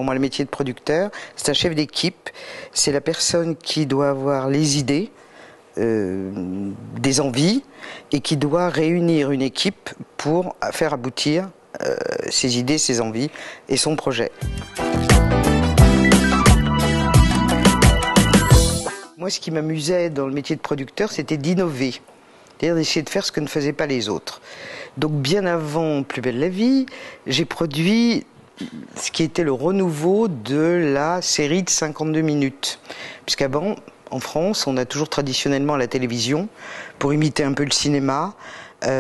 pour moi, le métier de producteur. C'est un chef d'équipe. C'est la personne qui doit avoir les idées, des envies, et qui doit réunir une équipe pour faire aboutir ses idées, ses envies et son projet. Moi, ce qui m'amusait dans le métier de producteur, c'était d'innover. C'est-à-dire d'essayer de faire ce que ne faisaient pas les autres. Donc bien avant Plus belle la vie, j'ai produit ce qui était le renouveau de la série de 52 minutes. Puisqu'avant, en France, on a toujours traditionnellement à la télévision, pour imiter un peu le cinéma,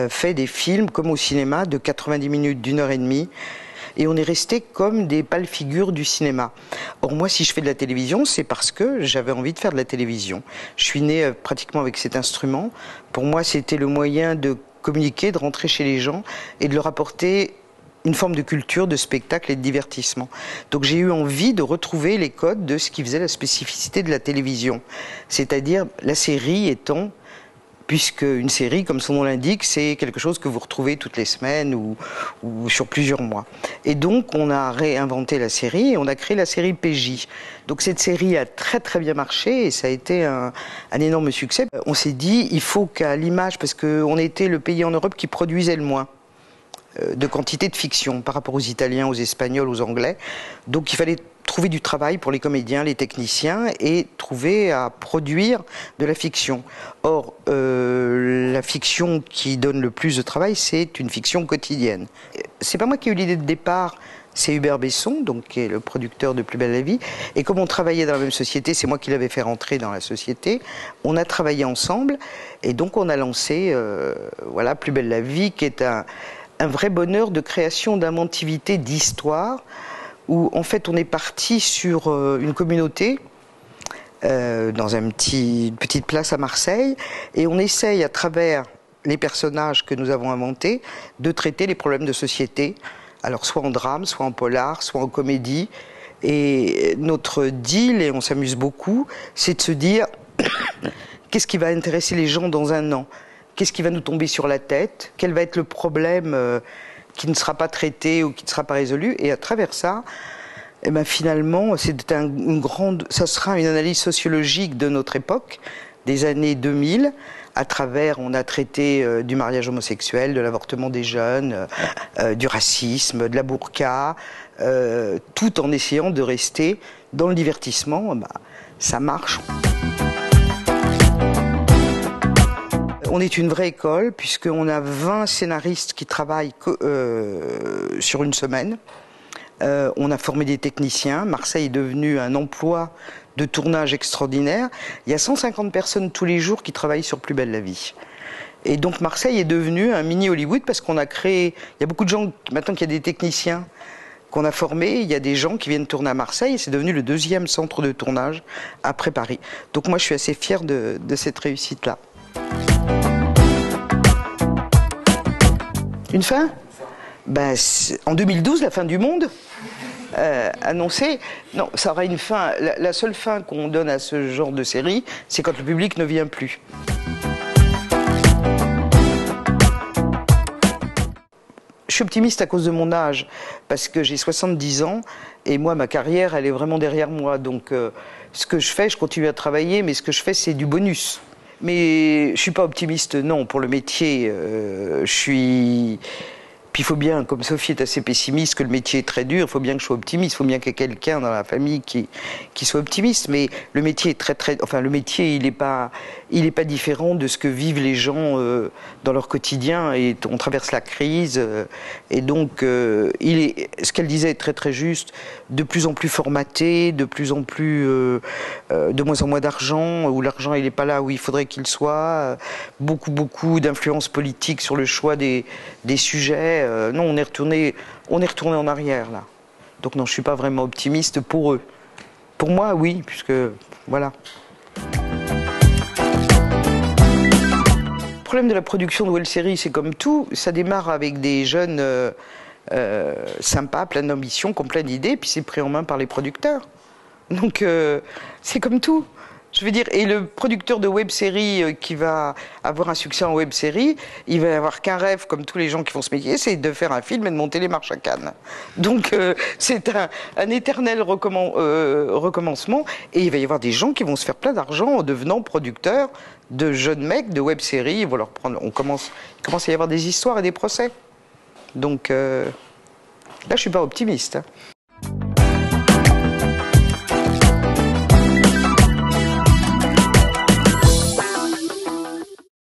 fait des films comme au cinéma de 90 minutes, d'1h30. Et on est resté comme des pâles figures du cinéma. Or moi, si je fais de la télévision, c'est parce que j'avais envie de faire de la télévision. Je suis né pratiquement avec cet instrument. Pour moi, c'était le moyen de communiquer, de rentrer chez les gens et de leur apporter une forme de culture, de spectacle et de divertissement. Donc j'ai eu envie de retrouver les codes de ce qui faisait la spécificité de la télévision. C'est-à-dire la série étant... Puisque une série, comme son nom l'indique, c'est quelque chose que vous retrouvez toutes les semaines ou sur plusieurs mois. Et donc, on a réinventé la série et on a créé la série PJ. Donc cette série a très très bien marché et ça a été un énorme succès. On s'est dit, il faut qu'à l'image, parce qu'on était le pays en Europe qui produisait le moins de quantité de fiction par rapport aux Italiens, aux Espagnols, aux Anglais. Donc il fallait trouver du travail pour les comédiens, les techniciens et trouver à produire de la fiction. Or, la fiction qui donne le plus de travail, c'est une fiction quotidienne. C'est pas moi qui ai eu l'idée de départ, c'est Hubert Besson, donc, qui est le producteur de Plus belle la vie. Et comme on travaillait dans la même société, c'est moi qui l'avais fait rentrer dans la société, on a travaillé ensemble et donc on a lancé voilà, Plus belle la vie, qui est un vrai bonheur de création, d'inventivité, d'histoire, où en fait on est parti sur une communauté dans une petite place à Marseille, et on essaye à travers les personnages que nous avons inventés de traiter les problèmes de société, alors soit en drame, soit en polar, soit en comédie. Et notre deal, et on s'amuse beaucoup, c'est de se dire qu'est-ce qui va intéresser les gens dans un an ? Qu'est-ce qui va nous tomber sur la tête? Quel va être le problème qui ne sera pas traité ou qui ne sera pas résolu? Et à travers ça, eh ben finalement, ça sera une analyse sociologique de notre époque, des années 2000. À travers, on a traité du mariage homosexuel, de l'avortement des jeunes, du racisme, de la burqa, tout en essayant de rester dans le divertissement. Bah, ça marche. On est une vraie école, puisqu'on a 20 scénaristes qui travaillent sur une semaine. On a formé des techniciens. Marseille est devenu un emploi de tournage extraordinaire. Il y a 150 personnes tous les jours qui travaillent sur Plus belle la vie. Et donc Marseille est devenu un mini Hollywood, parce qu'on a créé... Il y a beaucoup de gens, maintenant qu'il y a des techniciens qu'on a formés, il y a des gens qui viennent tourner à Marseille, et c'est devenu le 2e centre de tournage après Paris. Donc moi je suis assez fière de cette réussite-là. Une fin? Ben, en 2012, la fin du monde annoncée. Non, ça aura une fin. La seule fin qu'on donne à ce genre de série, c'est quand le public ne vient plus. Je suis optimiste à cause de mon âge, parce que j'ai 70 ans, et moi, ma carrière, elle est vraiment derrière moi. Donc, ce que je fais, je continue à travailler, mais ce que je fais, c'est du bonus. Mais je ne suis pas optimiste, non, pour le métier. Puis il faut bien, comme Sophie est assez pessimiste, que le métier est très dur, il faut bien que je sois optimiste, il faut bien qu'il y ait quelqu'un dans la famille qui soit optimiste. Mais le métier est enfin le métier, il n'est pas différent de ce que vivent les gens dans leur quotidien. Et on traverse la crise, et donc ce qu'elle disait est très très juste, de plus en plus formaté, de plus en plus, de moins en moins d'argent, où l'argent il n'est pas là où il faudrait qu'il soit, beaucoup d'influence politique sur le choix des sujets. Non, on est retourné en arrière, là. Donc non, je ne suis pas vraiment optimiste pour eux. Pour moi, oui, puisque, voilà. Le problème de la production de nouvelles séries, c'est comme tout, ça démarre avec des jeunes sympas, plein d'ambition, qui ont plein d'idées, puis c'est pris en main par les producteurs. Donc, c'est comme tout. Je veux dire, et le producteur de web-série qui va avoir un succès en web-série, il va avoir qu'un rêve, comme tous les gens qui font ce métier, c'est de faire un film et de monter les marches à Cannes. Donc c'est un éternel recommencement, et il va y avoir des gens qui vont se faire plein d'argent en devenant producteurs de jeunes mecs de web-série. Ils vont leur prendre, il commence à y avoir des histoires et des procès. Donc là, je suis pas optimiste. Hein.